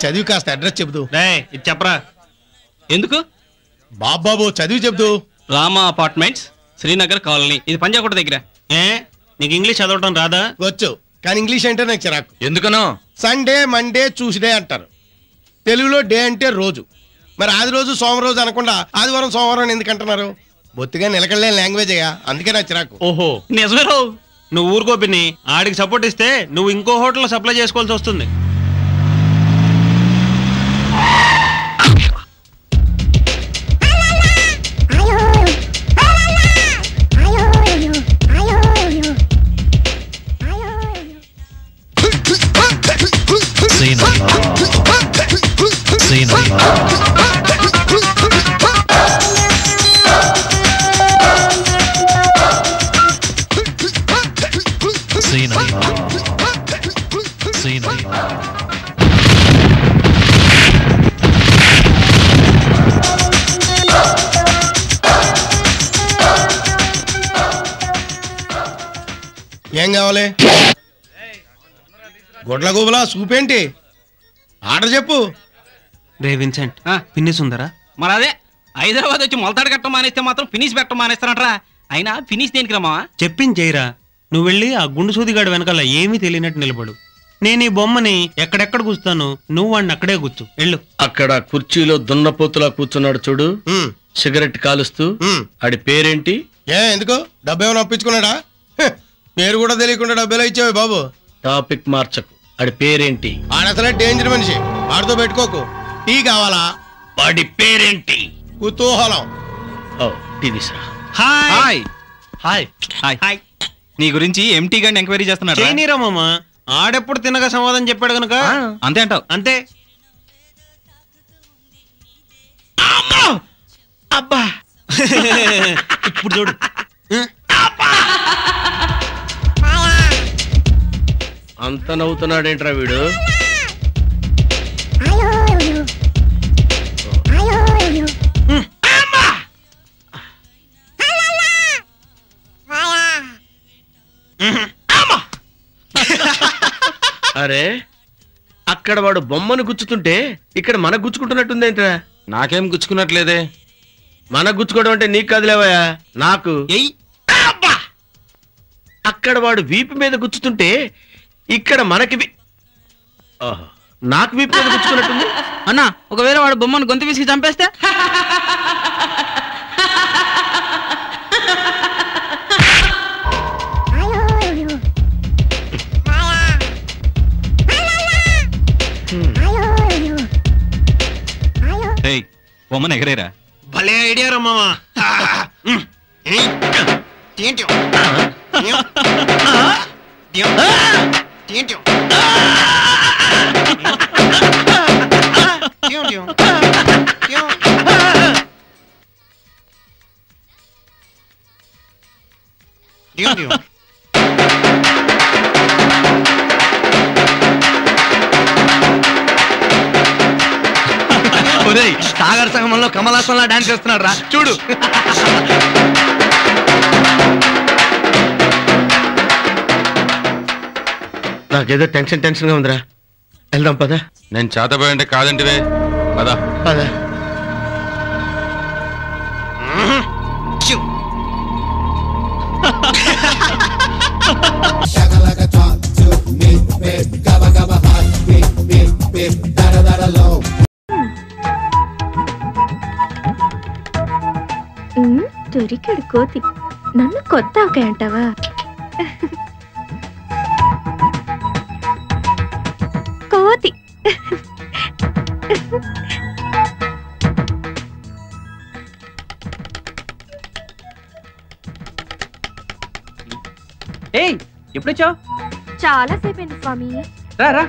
చదివి కాస్త అడ్రస్ చెబుతూ. ఇది చెప్పరా? ఎందుకు బాబాబు చదివి చెబుతూ. Rama apartments, Srinagar colony. ఇది పంజాగుట్ట దగ్గర. నీకు ఇంగ్లీష్ చదవటం రాదా? వచ్చు, కానీ ఇంగ్లీష్ అంటే నాకు చిరాకు. ఎందుకనో? సండే, మండే, ట్యూస్డే అంటారు. తెలుగులో డే అంటే రోజు. మరి ఆది రోజు సోమరోజు అనకుండా ఆదివారం సోమవారం ఎందుకు అంటున్నారు? బొత్తిగా నిలకడలేని లాంగ్వేజ్ అయ్యా, అందుకే నాకు చిరాకు. ఓహో నిజమే రావు. నువ్వు ఊరుకో పిన్ని. ఆడికి సపోర్ట్ ఇస్తే నువ్వు ఇంకో హోటల్లో సప్లై చేసుకోవాల్సి వస్తుంది. ఏం కావాలి? గొడ్ల గోబులా సూప్ ఏంటి? ఆర్డర్ చెప్పు. రే విన్సెంట్, ఫినిష్ ఉందరా? మరి అదే హైదరాబాద్ వచ్చి మొలతాడు కట్టడం మానేస్తే మాత్రం ఫినిష్ పెట్టడం మానేస్తారంటరా. అయినా ఫినిష్ దేనికి రమ్మా? చెప్పించేయరా. నువ్వు వెళ్ళి ఆ గుండు సూదిగాడు వెనకాల ఏమీ తెలియనట్టు నిలబడు. నేను ఈ బొమ్మని ఎక్కడెక్కడ కూర్చుతాను, నువ్వు వాడిని అక్కడే కూర్చు. వెళ్ళు. అక్కడ కుర్చీలో దున్నపోతులా కూర్చున్నాడు చూడు, సిగరెట్ కాలుస్తూ. ఆడి పేరేంటి? ఎందుకు? డబ్బు ఏమైనా అప్పించుకున్నాడా? పేరు కూడా తెలియకుండా డబ్బులో ఇచ్చావు బాబు. టాపిక్ మార్చకు. ఆడి పేరేంటి? ఆడసలే డేంజర్ మనిషి, ఆడితో పెట్టుకోకు. టీ కావాలా? వాడి పేరేంటి? కుతూహలం. టీ తీసురా. Hi hi hi hi. నీ గురించి ఎంటీ గారిని ఎంక్వైరీ చేస్తున్నాడు. చేయనీరా మామ, ఆడెప్పుడు తినగా సమాధానం చెప్పాడు కనుక అంతే అంటావు. అంతే. అబ్బా ఇప్పుడు చూడు. అంత నవ్వుతున్నాడేంట్రా వీడు? అరే అక్కడ వాడు బొమ్మను గుచ్చుతుంటే ఇక్కడ మనకు గుచ్చుకుంటున్నట్టుందేంట్రా? నాకేం గుచ్చుకున్నట్లేదే. మనకు గుచ్చుకోవడం అంటే నీకు కదిలేవయా, నాకు. అక్కడ వాడు వీపు మీద గుచ్చుతుంటే ఇక్కడ మనకి నాకు వీపు మీద గుచ్చుకున్నట్టుంది. అన్నా ఒకవేళ వాడు బొమ్మను గొంతు విసిగి చంపేస్తే? బొమ్మను ఎగరేరా. భలే ఐడియా రమ్మా. సాగర్ సంగమంలో కమలాసంలా డాన్స్ చేస్తున్నాడు రా చూడు. నాకేదో టెన్షన్ గా ఉందిరా. వెళ్దాం పదా. నేను చేతపోయంటే కాదంటివే. పదా పదా. దొరికాడు కోతి. నన్ను కొత్త ఆవకాయ అంటావా? కోతి. ఏయ్ ఎప్పుడొచ్చావు? చాలా సేపైంది స్వామి. రా.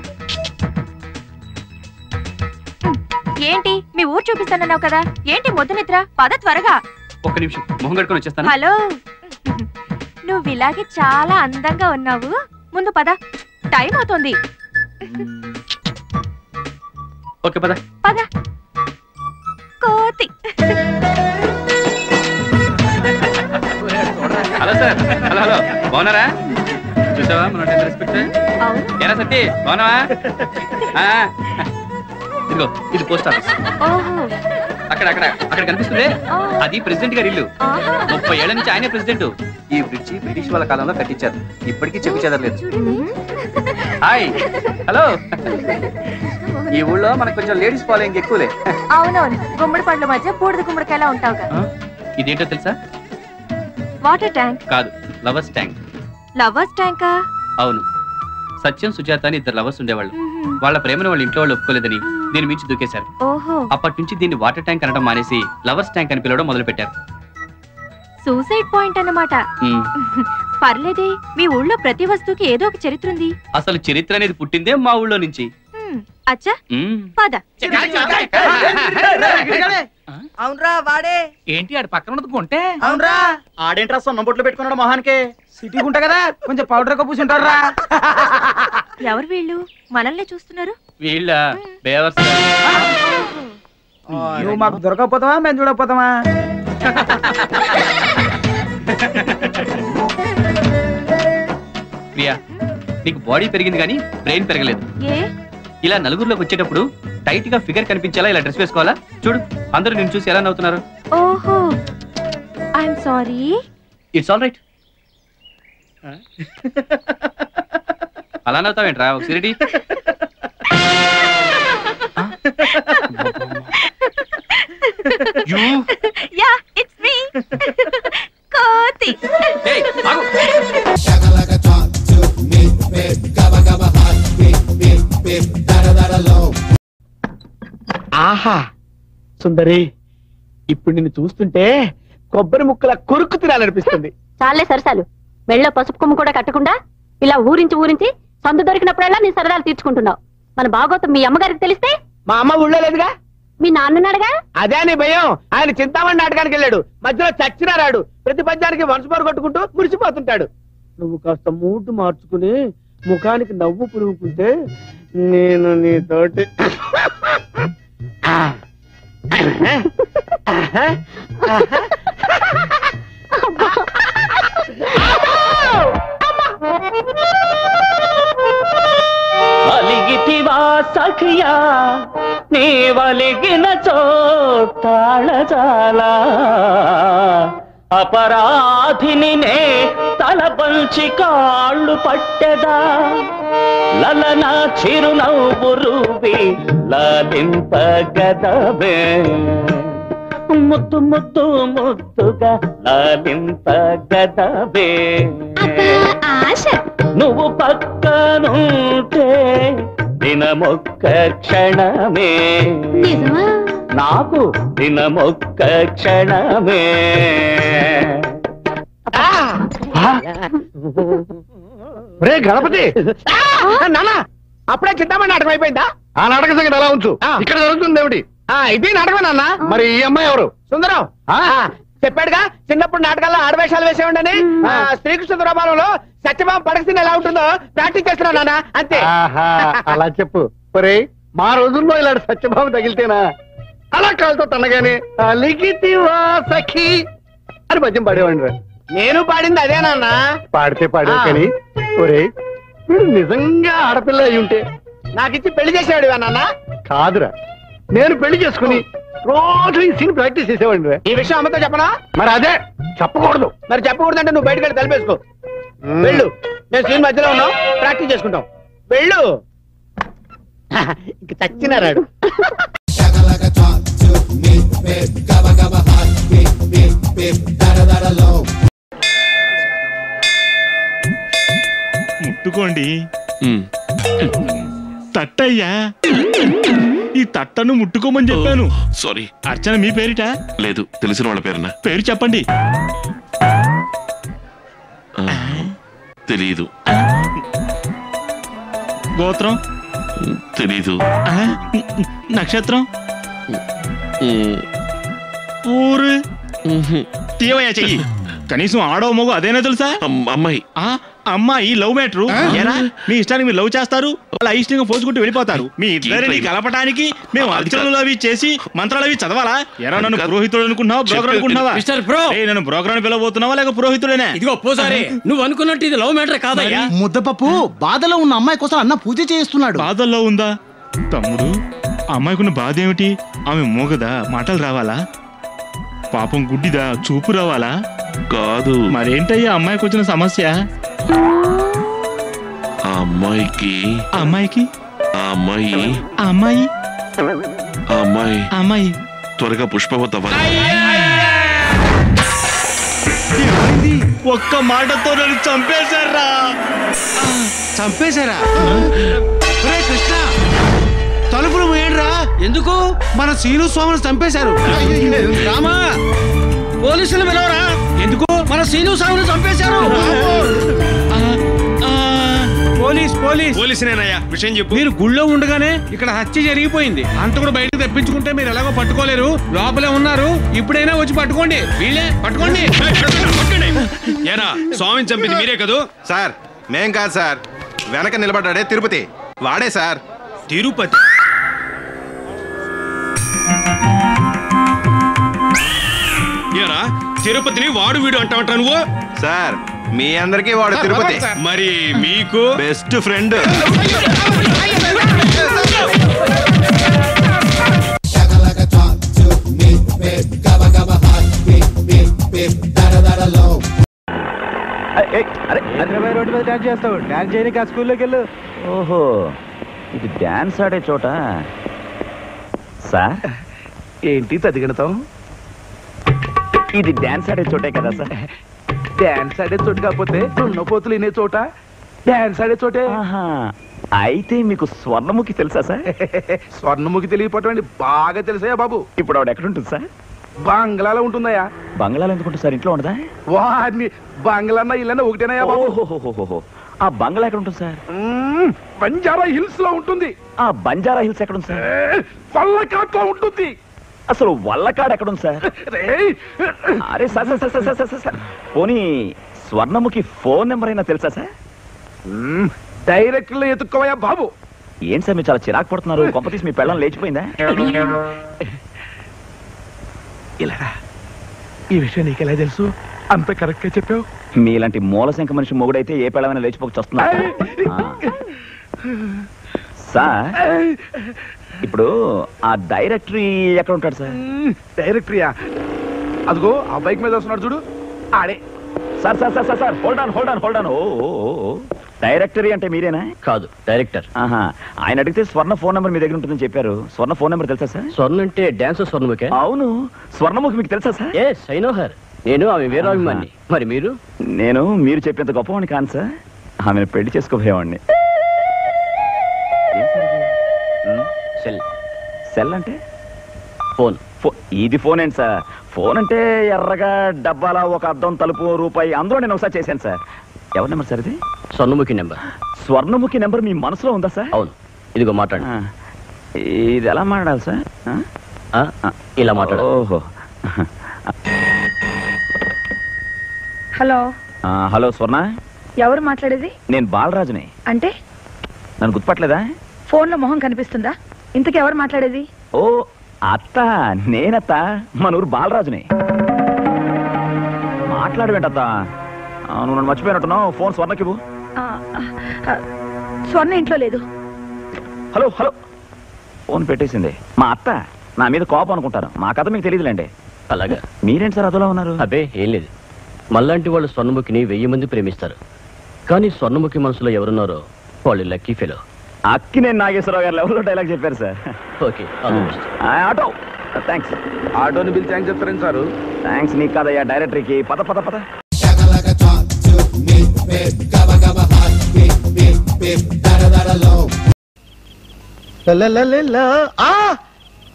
ఏంటి మీ ఊరు చూపిస్తానన్నావు కదా, ఏంటి మొద్దు నిద్ర? పద త్వరగా. ఒక్క నిమిషం మొహం కడుకొని వచ్చేస్తాను. హలో, నువ్వు ఇలాగే చాలా అందంగా ఉన్నావు. ముందు పద, టైం అవుతుంది. ఓకే పద పద. కోతి. Hello sir. హలో బాగున్నారా? చూసావా మన రెస్పెక్ట్. ఏనా సత్తి బాగున్నావా? ఇదిగో ఇది పోస్ట్ ఆఫీస్. అక్కడ అక్కడ అక్కడ కనిపిస్తుంది, అది ప్రెసిడెంట్ గారి ఇల్లు. 30 ఏళ్ల నుంచి ఆయనే ప్రెసిడెంట్. ఈ బ్రిడ్జి బ్రిటిష్ వాళ్ళ కాలంలో కట్టించారు, ఇప్పటికీ చెప్పు చెదరలేదు. Hi, hello. ఈ ఊళ్ళో మనకు కొంచెం లేడీస్ ఫాలోయింగ్ ఎక్కువలే. అవునవును, గుమ్మడి పండ్ల మధ్య బూడిద గుమ్మడికాయలా ఉంటావుగా. ఇదేంటో తెలుసా? వాటర్ ట్యాంక్ కాదు, లవర్స్ ట్యాంక్. లవర్స్ ట్యాంకా? అవును. సత్యం, సుజాత అని 2 లవర్స్ ఉండేవాళ్ళు. వాళ్ళ ప్రేమను వాళ్ళ ఇంట్లో వాళ్ళు ఒప్పుకోలేదని దీని మించి దూకేశారు. అప్పటి నుంచి దీన్ని వాటర్ ట్యాంక్ అనడం మానేసి లవర్స్ ట్యాంక్ అని పిలవడం మొదలు పెట్టారు. సూసైడ్ పాయింట్ అన్నమాట. పర్లేదే, మీ ఊళ్ళో ప్రతి వస్తువుకి ఏదో ఒక చరిత్ర ఉంది. అసలు చరిత్ర అనేది పుట్టిందే మా ఊళ్ళో నుంచి. అచ్చా, పద. అవునరా వాడే. ఏంటి ఆడు పక్కన ఉన్నది కొంటే? అవునరా, ఆడేంట్రా సొన్న బొట్లు పెట్టుకున్నాడు మొహానికి. సిటీ గుంట కదా, కొంచెం పౌడర్ కప్పు పూసుంటారా. ఎవరు వీళ్ళు? మనల్ని చూస్తున్నారు. వీళ్ళ బేవర్స్. నువ్వు మాకు దొరకకపోతావా, మేము చూడకపోతామా? ప్రియా, నీకు బాడీ పెరిగింది కానీ బ్రెయిన్ పెరగలేదు. ఇలా నలుగురిలోకి వచ్చేటప్పుడు టైట్ గా ఫిగర్ కనిపించేలా ఇలా డ్రెస్ వేసుకోవాలా? చూడు, అందరూ నిన్ను చూసి ఎలా నవ్వుతున్నారు. ఓహో, I'm sorry. It's all right. అలా నవ్వుతావేంట్రా? ఒక సిరిడి. Yeah, it's me. కోతి. ఏయ్, ఆగు. ఆహా సుందరి, ఇప్పుడు నిన్ను చూస్తుంటే కొబ్బరి ముక్కల కొరుకు తినాలనిపిస్తుంది. చాలే సరసాలు, మెళ్ళో పసుపు కొమ్ము కూడా కట్టకుండా ఇలా ఊరించి ఊరించి సందు దొరికినప్పుడల్లా నీ సరదాలు తీర్చుకుంటున్నావు. మన భాగవతం మీ అమ్మగారికి తెలిస్తే? మా అమ్మ ఊళ్ళో లేదుగా. మీ నాన్నన్నాడుగా. అదే నీ భయం. ఆయన చింతామణి నాటకానికి వెళ్ళాడు, మధ్యలో చచ్చినా రాడు. ప్రతి పద్యానికి వంశపారు కొట్టుకుంటూ మురిసిపోతుంటాడు. నువ్వు కాస్త మూటు మార్చుకుని ముఖానికి నవ్వు పురుగుకుంటే నేను నీతోటి అలిగితివా సఖియా, నీ వలిగిన చోటాళజాలా, అపరాధిని నే తలబంచి కాళ్ళు పట్టెదా, లలన చిరునవ్వు రూపి లాలింపగదవే, ముద్దు ముద్దు ముద్దుగా లాలింపగదవే, నువ్వు పక్కనుంటే దినమొక్క క్షణమే, నాకు దినమొక్క క్షణమే. రే గణపతి, నానా అప్పుడే చింతామణి నాటకం అయిపోయిందా? ఆ నాటక సంగతి ఎలా ఉంచు, ఇక్కడ జరుగుతుంది ఏమిటి? ఇది నాటకమే నాన్న. మరి ఈ అమ్మాయి ఎవరు? సుందరం. చెప్పాడుగా చిన్నప్పుడు నాటకాల్లో ఆడవేషాలు వేసేవాడని. శ్రీకృష్ణ దురాభారంలో సత్యభామ పడకసిన ఎలా ఉంటుందో ప్రాక్టీస్ చేస్తున్నా నాన్న, అంతే. అలా చెప్పు. ఒరే, మా రోజుల్లో ఇలాంటి సత్యభావం తగిలితేనా అలా కాలుతో తనగానే అలిగితివా సఖి అని పద్యం పాడేవాడి. నేను పాడింది అదే నాన్న. పాడితే పాడే కానీ ఒరే, వీడు నిజంగా ఆడపిల్ల అయి ఉంటే నాకిచ్చి పెళ్లి చేసేవాడివా నాన్న? కాదురా, నేను పెళ్లి చేసుకుని రోజు ఈ సీన్ ప్రాక్టీస్ చేసేవాడిని. ఈ విషయం అమ్మతో చెప్పనా? మరి అదే చెప్పకూడదు. మరి చెప్పకూడదంటే నువ్వు బయటకు వెళ్ళి తలిపేసుకో. వెళ్ళు, మేము సీన్ మధ్యలో ఉన్నాం, ప్రాక్టీస్ చేసుకుంటాం. వెళ్ళు. ఇంక చచ్చినారాడు. ముట్టుకోండి. తట్టయ్యా, ఈ తట్టను ముట్టుకోమని చెప్పాను. సారీ. అర్చన మీ పేరిట? లేదు, తెలిసిన వాళ్ళ పేరున. పేరు చెప్పండి. తెలీదు. గోత్రం? తెలీదు. నక్షత్రం? ఊరు? తీవయ్యా చెయ్యి. కనీసం ఆడో మగో అదేనా తెలుసా? అమ్మాయి. అమ్మాయి లవ్ మ్యాటర్. మీ ఇష్టానికి మీరు లవ్ చేస్తారు, అలా ఇష్టంగా పోసుకుంటూ వెళ్ళిపోతారు. మీ ఇద్దరిని కలపడానికి మేము అర్చనలు అవి చేసి మంత్రాలు అవి చదవాలా? ఎరా, నన్ను పురోహితుడు అనుకుంటున్నావా, బ్రోకర్ అనుకుంటున్నావా? నేను బ్రోకర్ అని పిలవబోతున్నావా లేక పురోహితుడేనా? ఇదిగో పోసారి, నువ్వు అనుకున్నట్టు ఇది లవ్ మ్యాటర్ కాదయ్యా. ముద్దపప్పు బాధలో ఉన్న అమ్మాయి కోసం అన్న పూజ చేస్తున్నాడు. బాధల్లో ఉందా? తమ్ముడు, అమ్మాయికున్న బాధ ఏమిటి? ఆమె మూగదా, మాటలు రావాలా? పాపం గుడ్డిదా, చూపు రావాలా? కాదు. మరేంటయ్యా అమ్మాయికి వచ్చిన సమస్య? ఆ అమ్మాయికి ఆ అమ్మాయి త్వరగా పుష్పవతి అవ్వాలి. ఒక్క మాటతో నన్ను చంపేశారా? చంపేశారా? కృష్ణ తలుపులు పోయండిరా. ఎందుకు? మన సీను స్వామిని చంపేశారు. రామా, పోలీసులు పిలవరా. ఎందుకు? మన సీను స్వామిని చంపేశారు. పోలీసునేనయ్యా, విషయం చెప్పు. మీరు గుళ్ళో ఉండగానే ఇక్కడ హత్య జరిగిపోయింది. అంత కూడా బయటకు తెప్పించుకుంటే మీరు ఎలాగో పట్టుకోలేరు. లోపలే ఉన్నారు, ఇప్పుడైనా వచ్చి పట్టుకోండి. వీళ్ళే పట్టుకోండి. ఏరా, స్వామిని చంపింది మీరే కదూ? సార్ మేం కాదు సార్, వెనక నిలబడ్డాడే తిరుపతి, వాడే సార్. తిరుపతి? ఏరా, తిరుపతిని వాడు వీడు అంటావంటా నువ్వు? సార్ మీ అందరికీ వాడు తిరుపతి, మరి మీకు బెస్ట్ ఫ్రెండ్. రోడ్డు మీద డాన్స్ చేస్తావు. డాన్స్ చేయడానికి ఆ స్కూల్లోకి వెళ్ళు. ఓహో, ఇది డాన్స్ ఆడే చోట. సార్ ఏంటి తదిగడతాం? ఇది డాన్స్ ఆడే చోటే కదా సార్? డాన్స్ ఆడే చోటు కాకపోతే రుణపోతులు వినే చోట డాన్స్ ఆడే చోటే. అయితే మీకు స్వర్ణముఖి తెలుసా సార్? స్వర్ణముఖి తెలియపోవటం బాగా తెలుసా బాబు. ఇప్పుడు ఆవిడ ఎక్కడ ఉంటుంది సార్? బంగ్లాలో ఉంటుందయ్యా. బంగ్లాలో ఎందుకుంటుంది సార్? ఇంట్లో ఉండదా? వాడిని బంగ్లాన్న ఇల్లన్నా ఒకటేనయ్యా బాబు. ఆ బంగ్లా ఎక్కడ ఉంటుంది సార్? బంజారా హిల్స్ లో ఉంటుంది. ఆ బంజారా హిల్స్ ఎక్కడ ఉంది సార్? పల్లకాట్ లో ఉంటుంది. అసలు వల్లకాడ్ ఎక్కడ ఉంది సార్? అరే sir sir sir sir sir sir, పోనీ స్వర్ణముఖి ఫోన్ నెంబర్ అయినా తెలుసా సార్? డైరెక్ట్ లో ఎత్తుకోవయ్యా బాబు. ఏంటి సార్ మీరు చాలా చిరాకు పడుతున్నారు? కొంపతీసి మీ పెళ్ళం లేచిపోయిందా? ఇలా ఈ విషయం నీకెలా తెలుసు? అంత కరెక్ట్ గా చెప్పావు. మీలాంటి మూలశంక మనిషి మొగుడైతే ఏ పెళ్ళమైనా లేచిపోక వస్తున్నా సార్. ఇప్పుడు ఆ డైరెక్టరీ ఎక్కడ ఉంటాడు సార్? డైరెక్టరీయా? అదిగో ఆ బైక్ మీద వస్తున్నాడు చూడు, ఆడే. Sir sir sir sir, hold on hold on hold on. Oh directory అంటే మీరేనా? కాదు, డైరెక్టర్. ఆయన అడిగితే స్వర్ణ ఫోన్ నెంబర్ మీ దగ్గర ఉంటుందని చెప్పారు. స్వర్ణ ఫోన్ నెంబర్ తెలుసా సార్? స్వర్ణ అంటే డాన్స్ స్వర్ణముఖి. అవును, స్వర్ణముఖి మీకు తెలుసా sir? Yes, I know her. నేను ఆమె వీరాభిమాని. మరి మీరు? నేను మీరు చెప్పేంత గొప్పవాడిని కాను సార్. ఆమెను పెళ్లి చేసుకోబోయేవాడిని. సెల్. సెల్ అంటే? ఫోన్. ఇది ఫోన్ ఏంటి సార్? ఫోన్ అంటే ఎర్రగా డబ్బాల ఒక అద్దం తలుపు రూపాయి, అందులో నేను ఒకసారి చేశాను సార్. ఎవరి నెంబర్ సార్ ఇది? స్వర్ణముఖి నెంబర్. స్వర్ణముఖి నెంబర్ మీ మనసులో ఉందా సార్? అవును, ఇదిగో మాట్లాడు. ఇది ఎలా మాట్లాడాలి సార్? ఇలా మాట్లాడు. ఓహో. హలో. హలో స్వర్ణ. ఎవరు మాట్లాడేది? నేను బాలరాజుని. అంటే నన్ను గుర్తుపట్టలేదా? ఫోన్ లో మొహం కనిపిస్తుందా? ఇంతకు ఎవరు మాట్లాడేది? ఓ అత్త, నేనత్త, మన ఊరు బాలరాజుని. మాట్లాడవేంటత్త? నువ్వు నన్ను మర్చిపోయినట్టున్నావు. ఫోన్ స్వర్ణకి ఇవ్వు. స్వర్ణ ఇంట్లో లేదు. హలో హలో, ఫోన్ పెట్టేసింది. మా అత్త నా మీద కోపం అనుకుంటారు. మా కథ మీకు తెలియదులేండి. అలాగా? మీరేంటి సార్ అదోలా ఉన్నారు? అబ్బే ఏం లేదు. మళ్ళాంటి వాళ్ళు స్వర్ణముఖిని 1000 మంది ప్రేమిస్తారు. కానీ స్వర్ణముఖి మనసులో ఎవరున్నారో వాళ్ళు లక్కీ ఫెలో. అక్కినేని నాగేశ్వరరావు గారు లెవెల్లో డైలాగ్ చెప్పారు సార్. Okay, auto thanks. ఆటోని బిల్ థ్యాంక్స్ చెప్తారండి సార్. థ్యాంక్స్ నీకు కాదయ్యా, డైరెక్టరీకి. పద పద పద.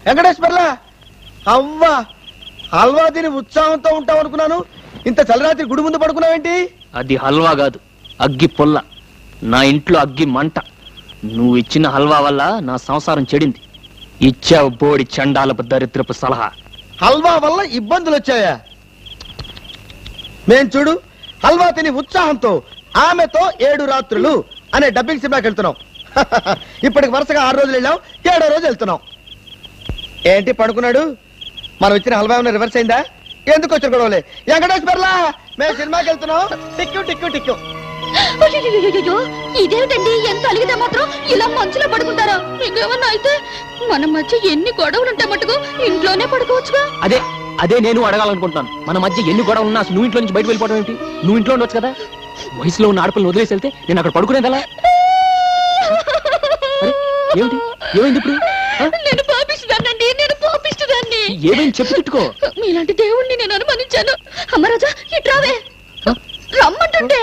వెంకటేశ్వర్లా, అవ్వా హల్వా తిని ఉత్సాహంతో ఉంటావు అనుకున్నాను. ఇంత చలరాత్రి గుడి ముందు పడుకున్నావేంటి? అది హల్వా కాదు, అగ్గి పొల్ల. నా ఇంట్లో అగ్గి మంట. నువ్వు ఇచ్చిన హల్వా వల్ల నా సంసారం చెడింది. ఇచ్చావు బోడి చండాలపు దరిద్రపు సలహా. హల్వా వల్ల ఇబ్బందులు వచ్చాయా? మేం చూడు, హల్వా తిని ఉత్సాహంతో ఆమెతో 7 రాత్రులు అనే డబ్బింగ్ సినిమాకి వెళ్తున్నాం. ఇప్పటికి వరుసగా 6 రోజులు వెళ్ళాం, 7వ రోజు వెళ్తున్నాం. ఏంటి పడుకున్నాడు? మనం ఇచ్చిన హల్వా ఏమైనా రివర్స్ అయిందా? ఎందుకు వచ్చిన గొడవలే? వెంకటేశ్వర్లా, మేము సినిమాకి వెళ్తున్నాం. టిక్కు టిక్కు టిక్కు. అయ్యో ఇదేమిటండి? ఎంత అలిగితే మాత్రం ఇలా మంచులో పడుకుంటారా? మీకేమన్నా అయితే మన మధ్య ఎన్ని గొడవలు ఉంటాయి మటుకు ఇంట్లోనే పడుకోవచ్చుగా. అదే అదే నేను అడగాలనుకుంటాను. మన మధ్య ఎన్ని గొడవలు ఉన్నా నువ్వు ఇంట్లో నుంచి బయట వెళ్ళిపోవడం ఏంటి? నువ్వు ఇంట్లో ఉండొచ్చు కదా. వయసులో ఉన్న ఆడపిల్లని వదిలేసి వెళ్తే నేను అక్కడ పడుకునేది ఎలా? ఏమిటి ఏమైంది ఇప్పుడు? నేను పాపిస్తుందండి, నేను పాపిస్తుందాన్ని. ఏమైంది చెప్పు తిట్టుకో. మీలాంటి దేవుణ్ణి నేను అనుమానించాను. అమ్మరాజా ఇట్రావే, రమ్మంటుంటే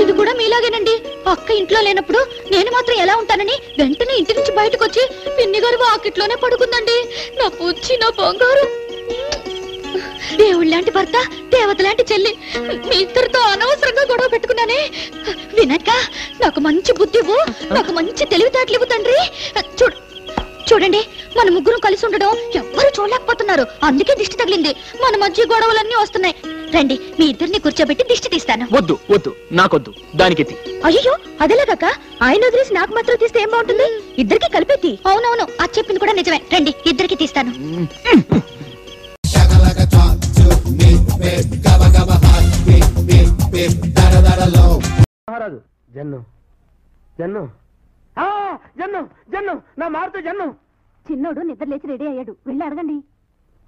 ఇది కూడా మీలాగేనండి. అక్క ఇంట్లో లేనప్పుడు నేను మాత్రం ఎలా ఉంటానని వెంటనే ఇంటి నుంచి బయటకు వచ్చి పిన్ని గారు వాకిట్లోనే పడుకుందండి. నా పుచ్చి, నా బంగారు. దేవుళ్ళ లాంటి భర్త, దేవత లాంటి చెల్లి. మీ ఇద్దరితో అనవసరంగా గొడవ పెట్టుకున్నానే. వినక్క, నాకు మంచి బుద్ధి ఇవ్వు, నాకు మంచి తెలివితేటలు ఇవ్వు తండ్రి. చూడండి, మన ముగ్గురం కలిసి ఉండడం ఎవ్వరు చూడలేకపోతున్నారు. అందుకే దిష్టి తగిలింది. మన మధ్య గొడవలన్నీ వస్తున్నాయి. రండి, మీ ఇద్దరిని కూర్చోబెట్టి దిష్టి తీస్తాను. వద్దు వద్దు, నాకొద్దు. దానికి అయ్యో అదేలాగాక ఆయన వదిలేసి నాకు మాత్రం తీస్తే ఏం బాగుంటుంది? ఇద్దరికి కలిపేతి. అవునవును, అది చెప్పింది కూడా నిజమే. రండి, ఇద్దరికి తీస్తాను. మహారాజు జన్ను జన్ను జన్ను జన్ను నా మారుతూ జన్ను. చిన్నోడు నిద్ర లేచి రెడీ అయ్యాడు, వెళ్ళి అడగండి.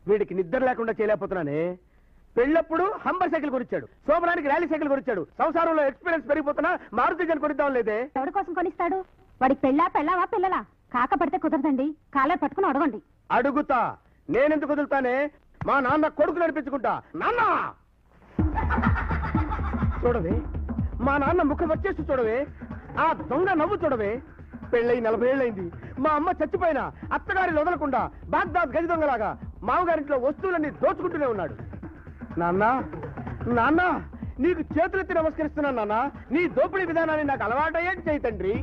వీడికి నిద్ర లేకుండా చేయలేకపోతున్నానే. పెళ్ళప్పుడు హంబర్ సైకిల్ కొనిచ్చాడు, శోభనానికి ర్యాలీ సైకిల్ కొనిచ్చాడు. సంసారంలో ఎక్స్పీరియన్స్ పెరిగిపోతున్నా మారుతి జన్ కొనిద్దాం లేదే. ఎవరి కోసం కొనిస్తాడు? వాడికి పెళ్ళావా పిల్లలా? కాక పడితే కుదరదండి, కాలర్ పట్టుకుని అడగండి. అడుగుతా, నేనెందుకు వదులుతానే? మా నాన్న కొడుకు నడిపించుకుంటా. నాన్న చూడవే, మా నాన్న ముఖం వచ్చేసి చూడవే, ఆ దొంగ నవ్వు చూడవే. పెళ్ళై 40 ఏళ్ళైంది. మా అమ్మ చచ్చిపోయినా అత్తగారి వదలకుండా బాగ్దాద్ గది దొంగలాగా మామగారింట్లో వస్తువులన్నీ దోచుకుంటూనే ఉన్నాడు. నాన్న నాన్న, నీకు చేతులెత్తి నమస్కరిస్తున్నాను నాన్న. నీ దోపిడీ విధానాన్ని నాకు అలవాటయ్యేది చేయి తండ్రి.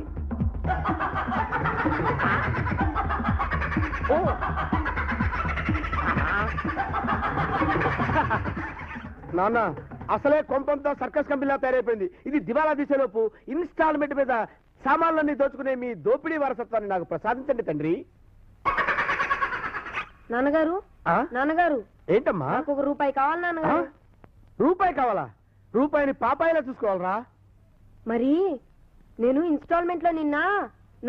నాన్న, అసలే కొంపంతో సర్కస్ కంపెనీలా తయారైపోయింది. ఇది దివాలా తీసేలోపు ఇన్స్టాల్మెంట్ మీద సామాన్లన్నీ దోచుకునే మీ దోపిడీ వారసత్వాన్ని నాకు ప్రసాదించండి తండ్రి. నాన్నగారు నాన్నగారు, ఏంటమ్మా? నాకు 1 రూపాయి కావాలి నాన్నగారు. రూపాయి కావాలా? రూపాయిని పాపాయిలా చూసుకోవాలరా? మరి నేను ఇన్స్టాల్మెంట్ లో నిన్న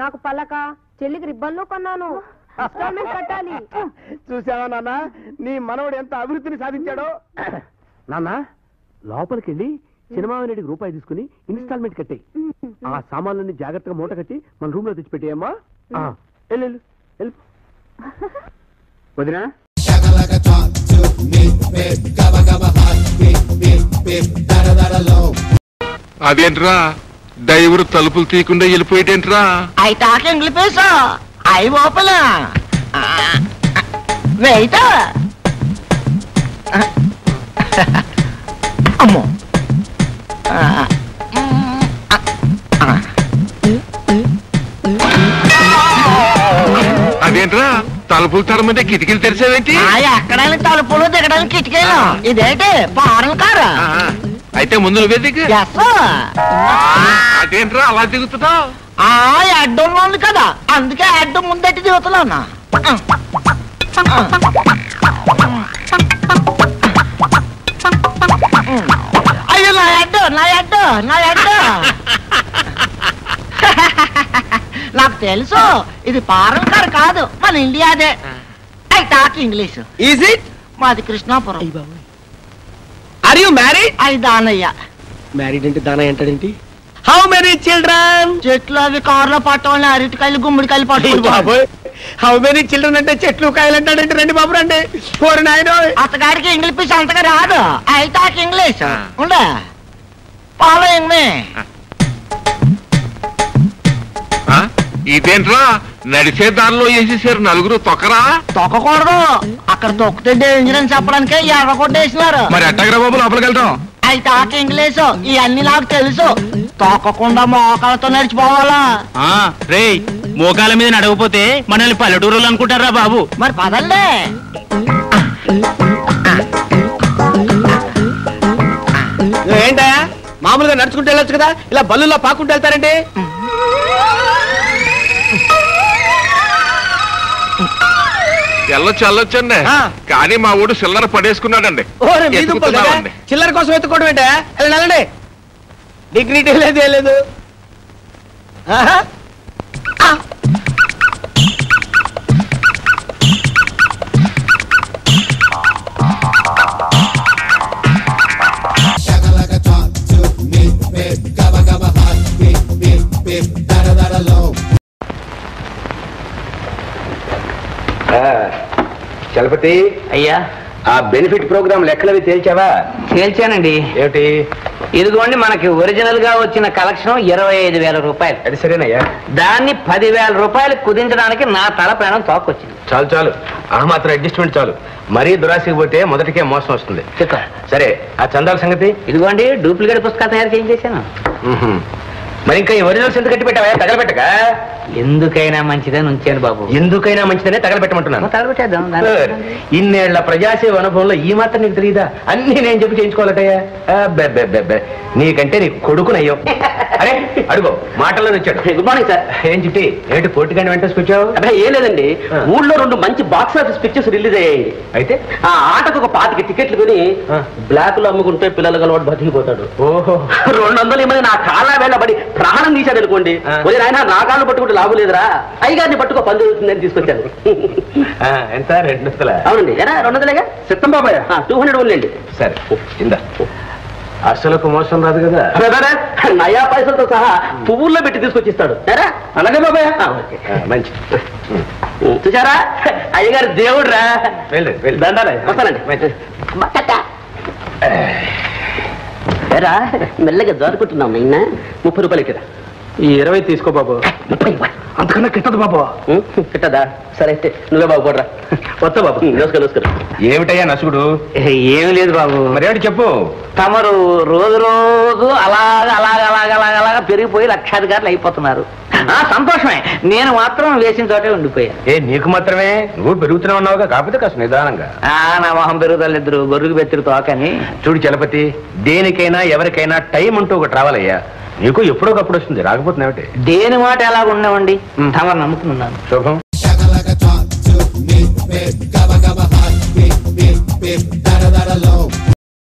నాకు పలక, చెల్లికి రిబ్బన్లు కొన్నాను. ఇన్స్టాల్మెంట్ కట్టాలి. చూసావా నాన్న, నీ మనవడు ఎంత అభివృద్ధిని సాధించాడో. నాన్న, లోపలికెళ్ళి సినిమారెడ్డికి రూపాయి తీసుకుని ఇన్స్టాల్మెంట్ కట్టాయి. ఆ సామాన్లన్నీ జాగ్రత్తగా మూట కట్టి మన రూమ్ లో తెచ్చిపెట్టాయమ్మా. వెళ్ళు వదినా. అదేంట్రా డ్రైవర్ తలుపులు తీయకుండా వెళ్ళిపోయేటేంట్రా? అయి టాక్ ఇంగ్లీష్ అయి ఓపెన్ వెయిట్. అమ్మో, అదేంట్రా తలుపులు తరమంటే కిటికీలు తెరిచావేంటి? ఎక్కడానికి తలుపులు, దిగడానికి కిటికీలు. ఇదేంటి ఫారెన్ కారు? అయితే ముందు నువ్వే దిగు. అదేంట్రా అలా దిగుతున్నావు? అడ్డంలో ఉంది కదా, అందుకే అడ్డం ముందట్టి దిగుతున్నాను. అయ్యో నా అడ్డు, నా అడ్డు, నా అడ్డు. నాకు తెలుసు ఇది ఫారెన్ కార్ కాదు, మన ఇండియాదే. I talk English. Is it? మాది Krishnapuram. Are you married? I Danayya. Married అంటే దానయ్య అంటాడేంటి? How many children? చెట్లు అవి కార్లో పట్టవాలని అరటికాయలు, గుమ్మడికాయలు పట్టుకుంటారు. హౌ మెనీ చిల్డ్రన్ అంటే చెట్లు కాయలు అంటాడంటే. రండి బాబు రండి. అత్తగారికి ఇంగ్లీష్ అంతగా రాదు. I talk English. ఉండే ఫాలోయింగ్ మీ. ఇదేంట్రా నడిచే దారిలో వేసేసారు నలుగురు? తొక్కరా? తొక్కకూడదు, అక్కడ తొక్కితే డేంజర్ అని చెప్పడానికే ఎర్ర కొట్టేసినారు. మరి ఎట్టగరా బాబు లోపలికి వెళ్తాం? ఐ టాక్ ఇంగ్లీష్, ఇవన్నీ నాకు తెలుసు. తొక్కకుండా మోకాలతో నడిచిపోవాలా? రే, మోకాల మీద నడవపోతే మనల్ని పల్లెటూరులు అనుకుంటారా బాబు? మరి పదండి. ఏంటా మామూలుగా నడుచుకుంటూ వెళ్ళొచ్చు కదా, ఇలా బల్లుల్లో పాకుంటూ వెళ్తారండి? వెళ్ళొచ్చండి కానీ మా ఊడు చిల్లర పడేసుకున్నాడండి ఓరే మీ దుంపలు కదా, చిల్లర కోసం ఎత్తుకోవడం ఏంటా? వెళ్ళండి, డిగ్నిటీ లేదు ఏం లేదు. ఆహా. చలపతి అయ్యా, ఆ బెనిఫిట్ ప్రోగ్రామ్ లెక్కలవి తేల్చావా? తేల్చానండి. ఏమిటి? ఇదిగోండి మనకి ఒరిజినల్ గా వచ్చిన కలెక్షన్ 25,000 రూపాయలు. అది సరేనయ్యా. దాన్ని 10,000 రూపాయలు కుదించడానికి నా తల ప్రాణం తోక్కొచ్చింది. చాలు చాలు, ఆ మాత్రం అడ్జస్ట్మెంట్ చాలు. మరీ దురాశకి పోతే మొదటికే మోసం వస్తుంది. సరే, ఆ చందాల సంగతి? ఇదిగోండి డూప్లికేట్ పుస్తకాలు తయారు చేయించేశాను. మరి ఇంకా ఈ ఒరిజినల్స్ ఎందుకు కట్టి పెట్టావా? తగలబెట్టక. ఎందుకైనా మంచిదని ఉంచాను బాబు. ఎందుకైనా మంచిదనే తగలబెట్టమంటున్నాను. తగలబెట్టేద్దాం. ఇన్నేళ్ల ప్రజాసేవ అనుభవంలో ఈ మాత్రం నీకు తెలియదా? అన్ని నేను చెప్పి చేయించుకోవాలటయ్యా. నీకంటే నీ కొడుకునయ్యో. అరే అడుగు, మాటల్లో వచ్చాడు. Good morning sir. ఏం చిట్టి, ఏంటి పోటీగానే వెంటేసుకొచ్చావు? అబ్బా ఏం లేదండి, ఊళ్ళో 2 మంచి బాక్స్ ఆఫీస్ పిక్చర్స్ రిలీజ్ అయ్యాయి. అయితే ఆ ఆటకు ఒక 25 టికెట్లు కొని బ్లాక్ లో అమ్ముకుంటే పిల్లలు అలవాటు బతికిపోతాడు. ఓహో, 200 మంది నా కాళ్ళ వేళ్ళబడి ప్రాణం తీశాడు అనుకోండి. ఆయన నా కాళ్ళు పట్టుకుంటే లాభం లేదురా, అయ్యగారిని పట్టుకో పని జరుగుతుందని తీసుకొచ్చాను. ఎంత? 200? అవునండి. ఎరా 200 సిద్ధం బాబాయ్. 200 ఉండండి. సరే ఇందా. అసలుకు మోసం రాదు కదా? నయా పైసలతో సహా పువ్వుల్లో పెట్టి తీసుకొచ్చిస్తాడు. అలాగే బాబాయ్. మంచి. చూసారా, అయ్యగారు దేవుడు రా. దండాలే, వస్తానండి. ఎరా మెల్లగా జారుకుంటున్నాం. నిన్న 30 రూపాయలు ఇక్కడ. ఈ 20 తీసుకో బాబు. 30 అంతకన్నా కిట్టదు బాబు. కిట్టదా? సరే అయితే నువ్వే బాబు పోడ్రా. వస్తా బాబు. నమస్కారం. ఏమిటయ్యా నసుగుడు? ఏమి లేదు బాబు. మరేమిటి చెప్పు. తమరు రోజు రోజు అలాగా పెరిగిపోయి లక్షాధికారులు అయిపోతున్నారు. సంతోషమే, నేను మాత్రం వేసిన చోటే ఉండిపోయాను. నీకు మాత్రమే? నువ్వు పెరుగుతూనే ఉన్నావుగా, కాకపోతే కాస్త నిదానంగా. నా మొహం పెరుగుదలిద్దరు గొర్రెకు బెత్తిరి తోకని. చూడు చలపతి, దేనికైనా ఎవరికైనా టైం అంటూ ఒకటి రావాలయ్యా. నీకు ఎప్పుడోకప్పుడు వస్తుంది, రాకపోతున్నావుటే. దేని మాట ఎలా ఉండేవండి, తమరు నమ్ముకున్నాను. శుభం. Low.